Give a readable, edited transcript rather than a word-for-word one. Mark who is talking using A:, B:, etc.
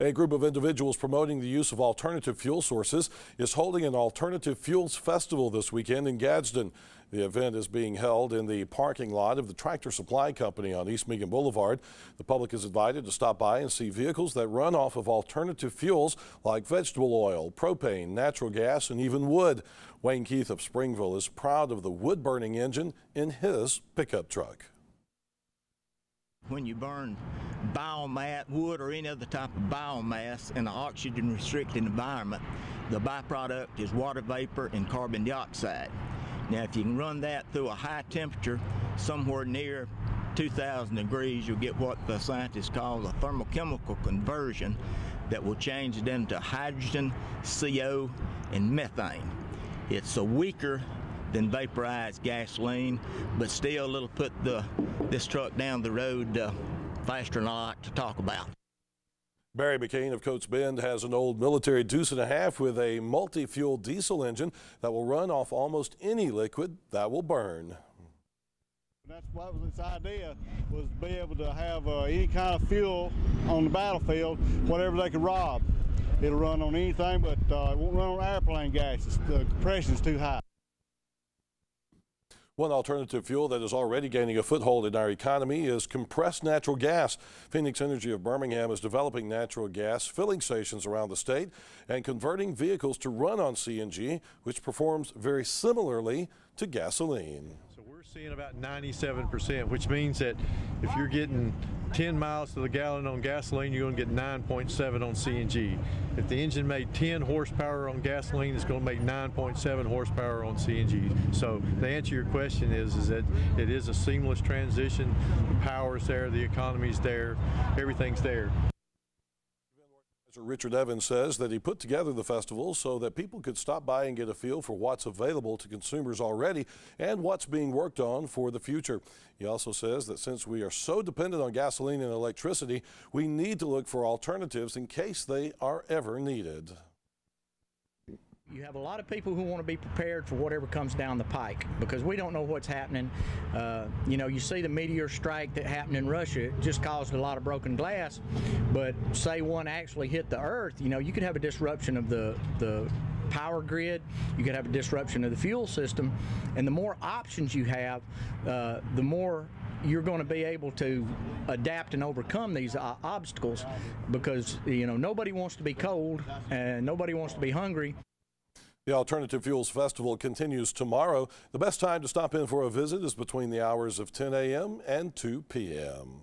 A: A group of individuals promoting the use of alternative fuel sources is holding an alternative fuels festival this weekend in Gasden. The event is being held in the parking lot of the Tractor Supply Company on East Meagan Boulevard. The public is invited to stop by and see vehicles that run off of alternative fuels like vegetable oil, propane, natural gas, and even wood. Wayne Keith of Springville is proud of the wood-burning engine in his pickup truck.
B: When you burn biomass, wood or any other type of biomass in an oxygen-restricted environment, the byproduct is water vapor and carbon dioxide. Now, if you can run that through a high temperature, somewhere near 2,000 degrees, you'll get what the scientists call a thermochemical conversion that will change it into hydrogen, CO, and methane. It's weaker than vaporized gasoline, but still it'll put this truck down the road faster than I like to talk about.
A: Barry McCain of Coates Bend has an old military Deuce and a half with a multi-fuel diesel engine that will run off almost any liquid that will burn.
C: That's what was its idea, was to be able to have any kind of fuel on the battlefield, whatever they could rob. It'll run on anything, but it won't run on airplane gases. The compression's too high.
A: One alternative fuel that is already gaining a foothold in our economy is compressed natural gas. Phoenix Energy of Birmingham is developing natural gas filling stations around the state and converting vehicles to run on CNG, which performs very similarly to gasoline.
D: So we're seeing about 97%, which means that if you're getting 10 miles to the gallon on gasoline, you're going to get 9.7 on CNG. If the engine made 10 horsepower on gasoline, it's going to make 9.7 horsepower on CNG. So the answer to your question is that it is a seamless transition. The power's there, the economy's there, everything's there.
A: Richard Evans says that he put together the festival so that people could stop by and get a feel for what's available to consumers already and what's being worked on for the future. He also says that since we are so dependent on gasoline and electricity, we need to look for alternatives in case they are ever needed.
E: You have a lot of people who want to be prepared for whatever comes down the pike because we don't know what's happening. You know, you see the meteor strike that happened in Russia. It just caused a lot of broken glass, but say one actually hit the earth, you know, you could have a disruption of the power grid, you could have a disruption of the fuel system, and the more options you have, the more you're going to be able to adapt and overcome these obstacles because, you know, nobody wants to be cold and nobody wants to be hungry.
A: The Alternative Fuels Festival continues tomorrow. The best time to stop in for a visit is between the hours of 10 a.m. and 2 p.m.